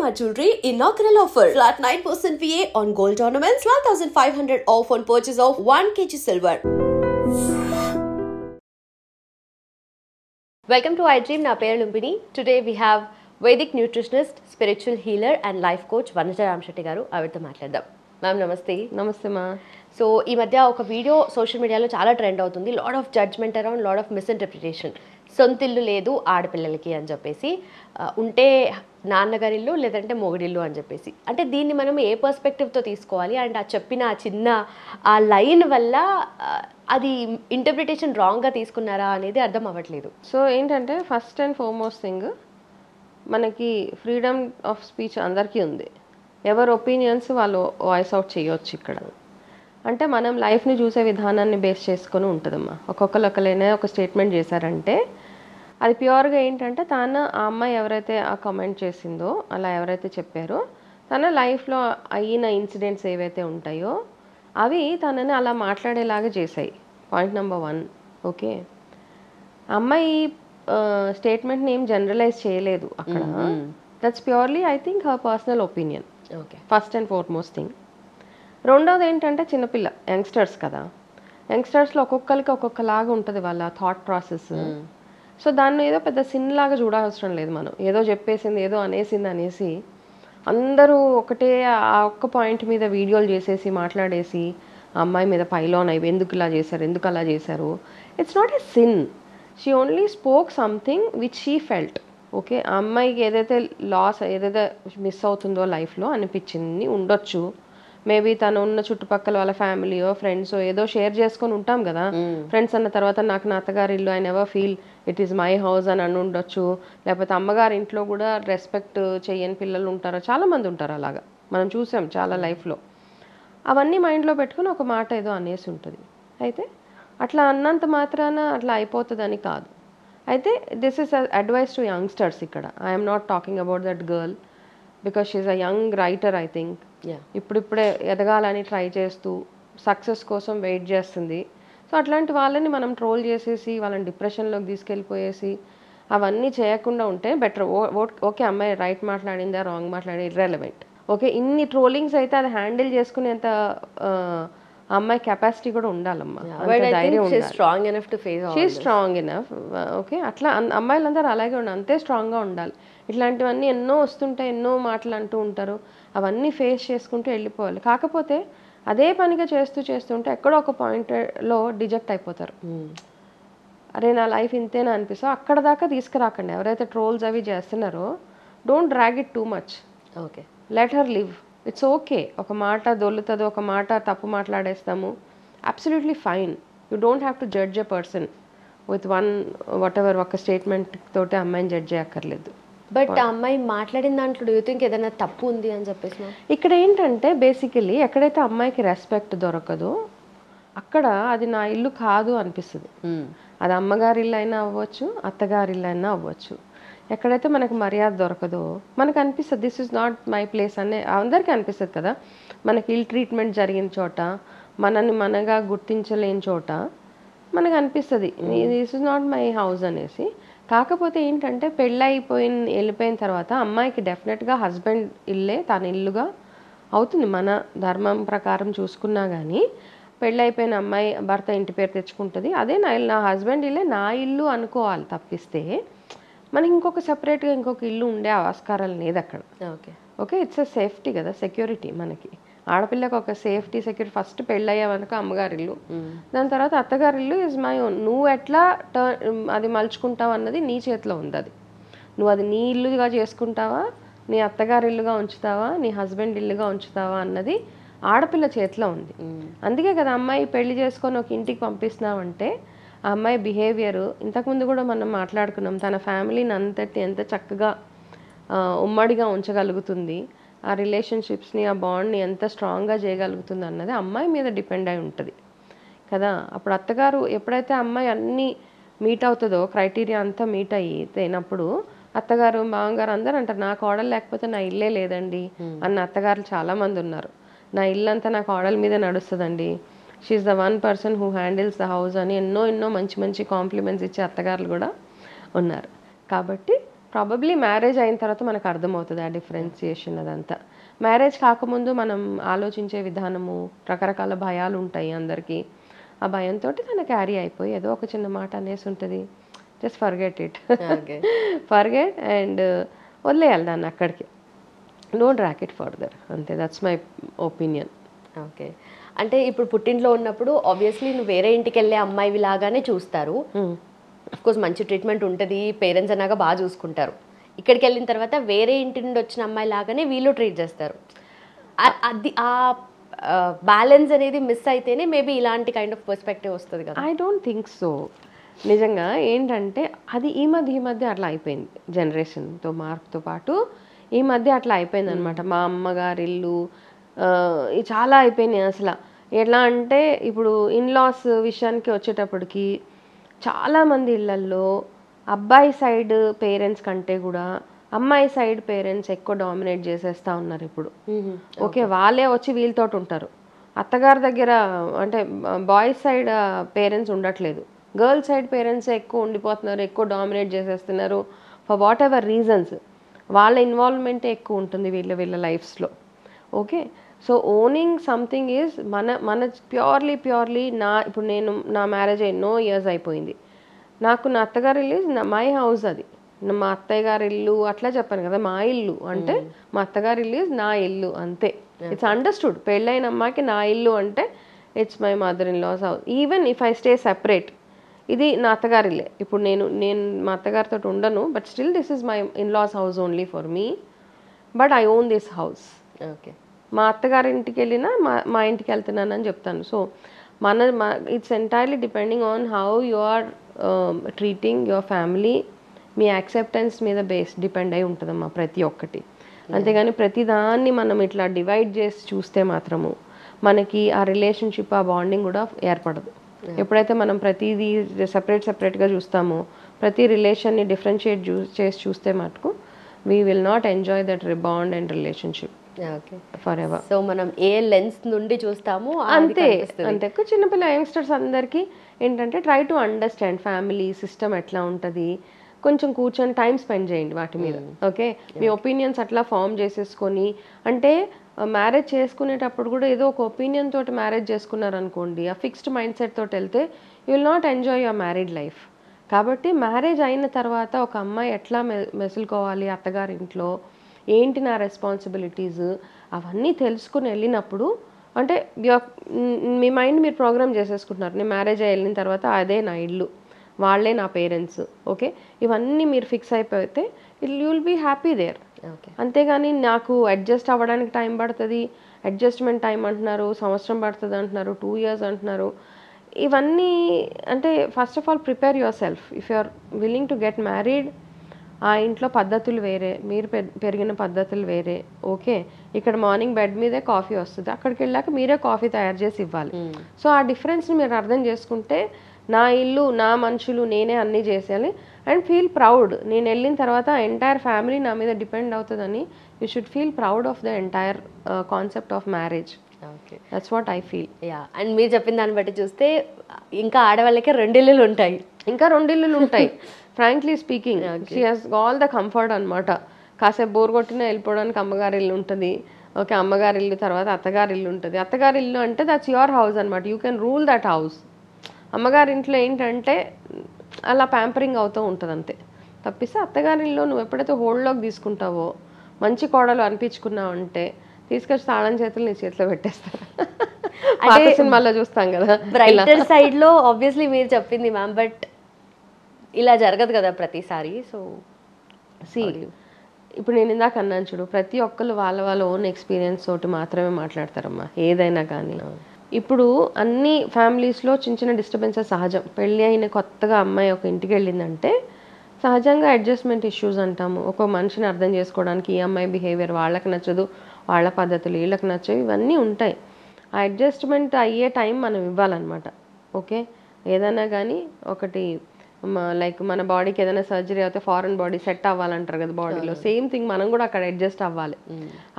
Shalimar Jewelry inaugural offer. Flat 9% VA on gold ornaments, 12,500 off on purchase of 1 kg silver. Welcome to iDream. Na peru Lumpini. Today we have Vedic nutritionist, spiritual healer and life coach Vanuja Ramshetty garu. Avirtho maatladam. Ma'am, namaste. నమస్తే మా. So ఈ మధ్య ఒక video social మీడియాలో చాలా trend అవుతుంది. Lot of judgement around, lot of misinterpretation. సొంతిల్లు లేదు ఆడపిల్లలకి అని చెప్పేసి, ఉంటే నాన్నగారిల్లు లేదంటే మొగుడిల్లు అని చెప్పేసి. అంటే దీన్ని మనం ఏ పర్స్పెక్టివ్తో తీసుకోవాలి? అండ్ ఆ చెప్పిన ఆ చిన్న ఆ లైన్ వల్ల అది ఇంటర్ప్రిటేషన్ రాంగ్గా తీసుకున్నారా అనేది అర్థం అవ్వట్లేదు. సో ఏంటంటే ఫస్ట్ అండ్ ఫార్మోస్ట్ థింగ్, మనకి ఫ్రీడమ్ ఆఫ్ స్పీచ్ అందరికీ ఉంది. ఎవరి ఒపీనియన్స్ వాళ్ళు వాయిస్ అవుట్ చేయొచ్చు. ఇక్కడ అంటే మనం లైఫ్ని చూసే విధానాన్ని బేస్ చేసుకొని ఉంటుందమ్మా. ఒక్కొక్కరైనా ఒక స్టేట్మెంట్ చేశారంటే అది ప్యూర్గా ఏంటంటే తను ఆ అమ్మాయి ఎవరైతే ఆ కామెంట్ చేసిందో, అలా ఎవరైతే చెప్పారో తన లైఫ్లో అయిన ఇన్సిడెంట్స్ ఏవైతే ఉంటాయో అవి తనని అలా మాట్లాడేలాగా చేశాయి. Point number 1. ఓకే, అమ్మాయి స్టేట్మెంట్ని ఏం జనరలైజ్ చేయలేదు అక్కడ. That's purely I think her personal opinion. Okay, first and foremost thing. రెండోది ఏంటంటే చిన్నపిల్ల, యంగ్స్టర్స్ కదా, యంగ్స్టర్స్లో ఒక్కొక్కరికి ఒక్కొక్కలాగా ఉంటుంది వాళ్ళ థాట్ ప్రాసెస్. సో దాన్ని ఏదో పెద్ద సిన్ లాగా చూడాల్సిన లేదు. మనం ఏదో చెప్పేసింది, ఏదో అనేసింది అనేసి అందరూ ఒకటే ఆ ఒక్క పాయింట్ మీద వీడియోలు చేసేసి మాట్లాడేసి ఆ అమ్మాయి మీద పైలోన్ అయ్యి ఎందుకు ఇలా చేశారు, ఎందుకు అలా చేశారు. It's not a sin. She only spoke something which she felt. Okay, ఆ అమ్మాయికి ఏదైతే లాస్, ఏదైతే మిస్ అవుతుందో లైఫ్లో అనిపించింది ఉండొచ్చు. మేబీ తను ఉన్న చుట్టుపక్కల వాళ్ళ ఫ్యామిలీయో ఫ్రెండ్సో ఏదో షేర్ చేసుకొని ఉంటాం కదా. ఫ్రెండ్స్ అన్న తర్వాత నాకు నా అత్తగారి ఇల్లు, I never feel it is my house అని ఉండొచ్చు. లేకపోతే అమ్మగారి ఇంట్లో కూడా రెస్పెక్ట్ చేయని పిల్లలు ఉంటారు, చాలామంది ఉంటారు అలాగా. మనం చూసాం చాలా లైఫ్లో. అవన్నీ మైండ్లో పెట్టుకుని ఒక మాట ఏదో అనేసి ఉంటుంది. అయితే అట్లా అన్నంత మాత్రాన అట్లా అయిపోతుందని కాదు. అయితే this is advice to youngsters. ఇక్కడ I'm not talking about that girl because she's a young writer. I think ఇప్పుడిప్పుడే ఎదగాలని ట్రై చేస్తూ సక్సెస్ కోసం వెయిట్ చేస్తుంది. సో అట్లాంటి వాళ్ళని మనం ట్రోల్ చేసేసి వాళ్ళని డిప్రెషన్లోకి తీసుకెళ్ళిపోయేసి అవన్నీ చేయకుండా ఉంటే బెటర్. ఓకే, అమ్మాయి రైట్ మాట్లాడిందా రాంగ్ మాట్లాడిందా ఇర్రెలవెంట్. ఓకే, ఇన్ని ట్రోలింగ్స్ అయితే అది హ్యాండిల్ చేసుకునేంత అమ్మాయి కెపాసిటీ కూడా ఉండాలమ్మా. Strong enough. ఓకే, అట్లా అమ్మాయిలందరూ అలాగే ఉండాలి, అంతే స్ట్రాంగ్గా ఉండాలి. ఇట్లాంటివన్నీ ఎన్నో వస్తుంటాయి, ఎన్నో మాటలు అంటూ ఉంటారు, అవన్నీ ఫేస్ చేసుకుంటూ వెళ్ళిపోవాలి. కాకపోతే అదే పనిగా చేస్తుంటే ఎక్కడో ఒక పాయింట్లో డిజెక్ట్ అయిపోతారు. అరే నా లైఫ్ ఇంతేనా అనిపిస్తా. అక్కడ దాకా తీసుకురాకండి. ఎవరైతే ట్రోల్స్ అవి చేస్తున్నారో don't drag it too much. Okay, let her live. It's okay. ఒక మాట దొల్లుతుంది, ఒక మాట తప్పు మాట్లాడేస్తాము, absolutely fine. You don't have to judge a person with ఒక స్టేట్మెంట్ తోటి అమ్మాయిని జడ్జ్ చేయక్కర్లేదు. బట్ ఆ అమ్మాయి మాట్లాడిన దాంట్లో డూ యూ థింక్ ఏదైనా తప్పు ఉంది అని చెప్పేసి? ఇక్కడ ఏంటంటే బేసికలీ ఎక్కడైతే అమ్మాయికి రెస్పెక్ట్ దొరకదో అక్కడ అది నా ఇల్లు కాదు అనిపిస్తుంది. అది అమ్మగారి ఇల్లు అయినా అవ్వచ్చు, అత్తగారి ఇల్లు అయినా అవ్వచ్చు. ఎక్కడైతే మనకు మర్యాద దొరకదో మనకు అనిపిస్తుంది this is not my place అనే అందరికీ అనిపిస్తుంది కదా. మనకి ఇల్ ట్రీట్మెంట్ జరిగిన చోట, మనని మనగా గుర్తించలేని చోట మనకు అనిపిస్తుంది this is not my house అనేసి. కాకపోతే ఏంటంటే వెళ్ళిపోయిన తర్వాత అమ్మాయికి డెఫినెట్గా హస్బెండ్ ఇల్లే తన ఇల్లుగా అవుతుంది. మన ధర్మం ప్రకారం చూసుకున్నా కానీ పెళ్ళైపోయిన అమ్మాయి భర్త ఇంటి పేరు తెచ్చుకుంటుంది. అదే నా హస్బెండ్ ఇల్లే నా ఇల్లు అనుకోవాలి తప్పిస్తే మనకి ఇంకొక సెపరేట్గా ఇంకొక ఇల్లు ఉండే ఆస్కారాలు లేదు అక్కడ. ఓకే, ఇట్స్ ఎ సేఫ్టీ కదా, సెక్యూరిటీ. మనకి ఆడపిల్లకి ఒక సేఫ్టీ సెక్యూరిటీ. ఫస్ట్ పెళ్ళయ్యావనుక అమ్మగారిల్లు, దాని తర్వాత అత్తగారిల్లు ఇస్ మై ఓన్. నువ్వు ఎట్లా అది మలుచుకుంటావు అన్నది నీ చేతిలో ఉంది. అది నువ్వు అది నీ ఇల్లుగా చేసుకుంటావా, నీ అత్తగారి ఇల్లుగా ఉంచుతావా, నీ హస్బెండ్ ఇల్లుగా ఉంచుతావా అన్నది ఆడపిల్ల చేతిలో ఉంది. అందుకే కదా అమ్మాయి పెళ్లి చేసుకొని ఒక ఇంటికి పంపిస్తున్నావంటే ఆ అమ్మాయి బిహేవియర్, ఇంతకుముందు కూడా మనం మాట్లాడుకున్నాం, తన ఫ్యామిలీని ఎంత చక్కగా ఉమ్మడిగా ఉంచగలుగుతుంది, ఆ రిలేషన్షిప్స్ని, ఆ బాండ్ని ఎంత స్ట్రాంగ్గా చేయగలుగుతుంది అన్నది అమ్మాయి మీద డిపెండ్ అయి ఉంటుంది కదా. అప్పుడు అత్తగారు ఎప్పుడైతే అమ్మాయి అన్నీ మీట్ అవుతుందో, క్రైటీరియా అంతా మీట్ అయినప్పుడు అత్తగారు మామగారు అందరూ అంటారు నా కోడలు లేకపోతే నా ఇల్లే లేదండి అన్న అత్తగారులు చాలామంది ఉన్నారు. నా ఇల్లంతా నా కోడల మీద నడుస్తుందండి, she's the one person who handles the house అని ఎన్నో మంచి కాంప్లిమెంట్స్ ఇచ్చే అత్తగారులు కూడా ఉన్నారు. కాబట్టి ప్రాబబ్లీ మ్యారేజ్ అయిన తర్వాత మనకు అర్థమవుతుంది ఆ డిఫరెన్సియేషన్ అదంతా. మ్యారేజ్ కాకముందు మనం ఆలోచించే విధానము, రకరకాల భయాలు ఉంటాయి అందరికీ. ఆ భయంతో తను క్యారీ అయిపోయి ఏదో ఒక చిన్న మాట అనేసి ఉంటుంది, just forget it, forget and వదిలేయాలి దాన్ని అక్కడికి, డోంట్ ట్రాక్ ఇట్ ఫర్దర్, అంతే. That's my opinion. ఓకే. అంటే ఇప్పుడు పుట్టింట్లో ఉన్నప్పుడు ఆబ్వియస్లీ నువ్వు వేరే ఇంటికి వెళ్ళే అమ్మాయివి లాగానే చూస్తారు. కోర్స్ మంచి ట్రీట్మెంట్ ఉంటుంది, పేరెంట్స్ అన్నాక బాగా చూసుకుంటారు. ఇక్కడికి వెళ్ళిన తర్వాత వేరే ఇంటి నుండి వచ్చిన అమ్మాయి లాగానే వీళ్ళు ట్రీట్ చేస్తారు. అది ఆ బ్యాలెన్స్ అనేది మిస్ అయితేనే మేబీ ఇలాంటి కైండ్ ఆఫ్ పర్స్పెక్టివ్ వస్తుంది కదా. I don't think so. నిజంగా ఏంటంటే అది ఈ మధ్య అట్లా అయిపోయింది, జనరేషన్తో మార్పుతో పాటు ఈ మధ్య అట్లా అయిపోయింది అనమాట. మా అమ్మగారి ఇల్లు చాలా అయిపోయినాయి అసలు. ఎట్లా అంటే ఇప్పుడు ఇన్లాస్ విషయానికి వచ్చేటప్పటికి చాలామంది ఇళ్ళల్లో అబ్బాయి సైడ్ పేరెంట్స్ కంటే కూడా అమ్మాయి సైడ్ పేరెంట్స్ ఎక్కువ డామినేట్ చేసేస్తూ ఉన్నారు ఇప్పుడు. ఓకే, వాళ్ళే వచ్చి వీళ్ళతో ఉంటారు. అత్తగారి దగ్గర అంటే బాయ్స్ సైడ్ పేరెంట్స్ ఉండట్లేదు, గర్ల్స్ సైడ్ పేరెంట్స్ ఎక్కువ ఉండిపోతున్నారు, ఎక్కువ డామినేట్ చేసేస్తున్నారు. ఫర్ వాట్ ఎవర్ రీజన్స్ వాళ్ళ ఇన్వాల్వ్మెంటే ఎక్కువ ఉంటుంది వీళ్ళ లైఫ్స్లో. Okay, so owning something is మన ప్యూర్లీ ఇప్పుడు నా మ్యారేజ్ ఎన్నో ఇయర్స్ అయిపోయింది. నాకు నా అత్తగారి ఇల్లు ఈజ్ మై హౌస్, అది మా అత్తయ్య గారి ఇల్లు అట్లా చెప్పాను కదా. మా ఇల్లు అంటే మా అత్తగారి ఇల్లు ఈజ్ నా ఇల్లు, అంతే. It's understood. పెళ్ళైన అమ్మాయికి నా ఇల్లు అంటే it's my mother in law's house. Even if I stay separate, ఇది నా అత్తగారిల్లే. ఇప్పుడు నేను మా అత్తగారితో ఉండను, but still this is my in law's house only for me, but I own this house. Okay, మా అత్తగారి ఇంటికి వెళ్ళినా మా ఇంటికి వెళ్తున్నానని చెప్తాను. So it's entirely depending on how you are treating your family. మీ యాక్సెప్టెన్స్ మీద డిపెండ్ అయి ఉంటుందమ్మా ప్రతి ఒక్కటి. అంతేగాని ప్రతిదాన్ని మనం ఇట్లా డివైడ్ చేసి చూస్తే మాత్రము మనకి ఆ రిలేషన్షిప్, ఆ బాండింగ్ కూడా ఏర్పడదు. ఎప్పుడైతే మనం ప్రతిదీ సెపరేట్గా చూస్తామో, ప్రతి రిలేషన్ని డిఫరెన్షియేట్ చేసి చూస్తే మటుకు we will not enjoy that bond and relationship for ever. So మనం ఏ లెన్స్ నుండి చూస్తామో అంతే. చిన్నపిల్ల యంగ్స్టర్స్ అందరికీ ఏంటంటే try to understand family system ఎట్లా ఉంటుంది, కొంచెం కూర్చొని టైం స్పెండ్ చేయండి వాటి మీద. ఓకే, మీ ఒపీనియన్స్ అట్లా ఫామ్ చేసేసుకొని, అంటే మ్యారేజ్ చేసుకునేటప్పుడు కూడా ఏదో ఒక ఒపీనియన్ తోటి మ్యారేజ్ చేసుకున్నారనుకోండి, ఆ ఫిక్స్డ్ మైండ్ సెట్ తోటి వెళ్తే you will not enjoy your married life. కాబట్టి మ్యారేజ్ అయిన తర్వాత ఒక అమ్మాయి ఎట్లా మెసులుకోవాలి అత్తగారి ఇంట్లో, ఏంటి నా రెస్పాన్సిబిలిటీస్, అవన్నీ తెలుసుకుని వెళ్ళినప్పుడు అంటే మీ మైండ్ మీరు ప్రోగ్రామ్ చేసేసుకుంటున్నారు. నేను మ్యారేజ్ అయ్యి వెళ్ళిన తర్వాత అదే నా ఇల్లు, వాళ్ళే నా పేరెంట్స్. ఓకే, ఇవన్నీ మీరు ఫిక్స్ అయిపోతే you will be happy there. అంతేగాని నాకు అడ్జస్ట్ అవ్వడానికి టైం పడుతుంది, అడ్జస్ట్మెంట్ టైం అంటున్నారు, సంవత్సరం పడుతుంది అంటున్నారు, 2 years అంటున్నారు. ఇవన్నీ అంటే first of all prepare yourself. If you are willing to get married, ఆ ఇంట్లో పద్ధతులు వేరే, మీరు పెరిగిన పద్ధతులు వేరే. ఓకే, ఇక్కడ మార్నింగ్ బెడ్ మీదే కాఫీ వస్తుంది, అక్కడికి వెళ్ళాక మీరే కాఫీ తయారు చేసి ఇవ్వాలి. సో ఆ డిఫరెన్స్ని మీరు అర్థం చేసుకుంటే, నా ఇల్లు, నా మనుషులు, నేనే అన్నీ చేసేయాలి అండ్ ఫీల్ ప్రౌడ్. నేను వెళ్ళిన తర్వాత ఎంటైర్ ఫ్యామిలీ నా మీద డిపెండ్ అవుతుందని you should feel proud of the entire concept of marriage. Okay, that's what I feel. And మీరు చెప్పిన దాన్ని బట్టి చూస్తే ఇంకా ఆడవాళ్ళకి 2 ఇల్లులు ఉంటాయి, ఇంకా 2 ఇల్లులు ఉంటాయి. Frankly speaking, she has all the comfort అనమాట. కాసేపు బోర్ కొట్టినా వెళ్ళిపోవడానికి అమ్మగారి ఇల్లు ఉంటుంది. ఓకే, అమ్మగారి ఇల్లు తర్వాత అత్తగారి ఇల్లు ఉంటుంది. అత్తగారి ఇల్లు అంటే దట్స్ యువర్ హౌస్ అనమాట, you can rule that house. అమ్మగారి ఇంట్లో ఏంటంటే అలా ప్యాంపరింగ్ అవుతూ ఉంటుంది అంతే. తప్పిస్తే అత్తగారి ఇల్లు నువ్వు ఎప్పుడైతే హోల్డ్లోకి తీసుకుంటావో, మంచి కోడలు అనిపించుకున్నావు అంటే తీసుకొచ్చి తాళం చేతులు నీ చేతిలో పెట్టేస్తారు. అంటే సినిమాల్లో చూస్తాం కదా. బ్రైటర్ సైడ్ లో ఆబ్వియస్లీ మీరు చెప్పింది మ్యామ్, బట్ ఇలా జరగదు కదా ప్రతిసారి. సో ఇప్పుడు నేను ఇందాక అన్నాను చూడు, ప్రతి ఒక్కరు వాళ్ళ ఓన్ ఎక్స్పీరియన్స్ తోటి మాత్రమే మాట్లాడతారమ్మా ఏదైనా కానీ. ఇప్పుడు అన్ని ఫ్యామిలీస్లో చిన్న చిన్న డిస్టర్బెన్సెస్ సహజం. పెళ్ళి అయిన కొత్తగా అమ్మాయి ఒక ఇంటికి వెళ్ళిందంటే సహజంగా అడ్జస్ట్మెంట్ ఇష్యూస్ అంటాము. ఒక మనిషిని అర్థం చేసుకోవడానికి ఈ అమ్మాయి బిహేవియర్ వాళ్ళకి నచ్చదు, వాళ్ళ పద్ధతులు వీళ్ళకి నచ్చవు, ఇవన్నీ ఉంటాయి. ఆ అడ్జస్ట్మెంట్ అయ్యే టైం మనం ఇవ్వాలన్నమాట. ఓకే, ఏదైనా కానీ ఒకటి లైక్ మన బాడీకి ఏదైనా సర్జరీ అయితే ఫారెన్ బాడీ సెట్ అవ్వాలంటారు కదా బాడీలో, సేమ్ థింగ్ మనం కూడా అక్కడ అడ్జస్ట్ అవ్వాలి.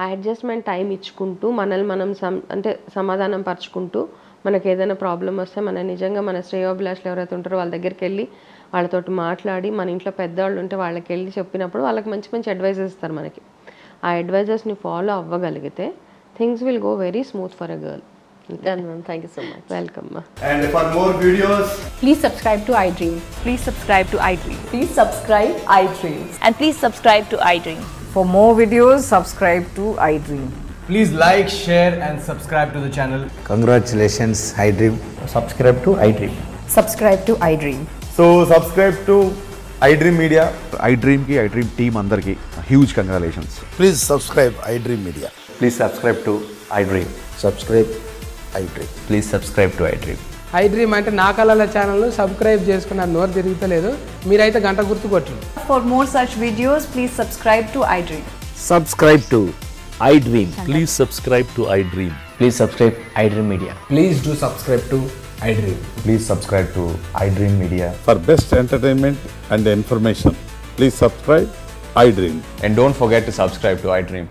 ఆ అడ్జస్ట్మెంట్ టైం ఇచ్చుకుంటూ మనల్ని మనం అంటే సమాధానం పరుచుకుంటూ, మనకి ఏదైనా ప్రాబ్లం వస్తే నిజంగా మన శ్రేయోభిలాషులు ఎవరైతే ఉంటారో వాళ్ళ దగ్గరికి వెళ్ళి వాళ్ళతోటి మాట్లాడి మన ఇంట్లో పెద్దవాళ్ళు ఉంటే వాళ్ళకి వెళ్ళి చెప్పినప్పుడు వాళ్ళకి మంచి మంచి అడ్వైజెస్ ఇస్తారు మనకి. ఆ అడ్వైజెస్ని ఫాలో అవ్వగలిగితే things will go very smooth for a girl. Done, ma'am. Thank you so much. Welcome మా. And for more videos, Please subscribe to iDream. Please subscribe to iDream. Please subscribe iDream. And please subscribe to iDream. For more videos, subscribe to iDream. please like, share and subscribe to the channel. Congratulations, iDream. Subscribe to iDream. Subscribe to iDream. So subscribe to iDream Media. iDream ki iDream team andarki huge congratulations. Please subscribe iDream Media. Please subscribe to iDream. Subscribe iDream. Please subscribe to iDream. iDream అంటే నా కళల ఛానల్ను subscribe చేసుకున్న నోరు తిరుగుతలేదు, మీరైతే గంట గుర్తు కొట్టండి. For more such videos, please subscribe to iDream. Subscribe to iDream. Please subscribe to iDream. Please subscribe iDream Media. Please do subscribe to iDream. Please subscribe to iDream Media. For best entertainment and information, please subscribe iDream. And don't forget to subscribe to iDream.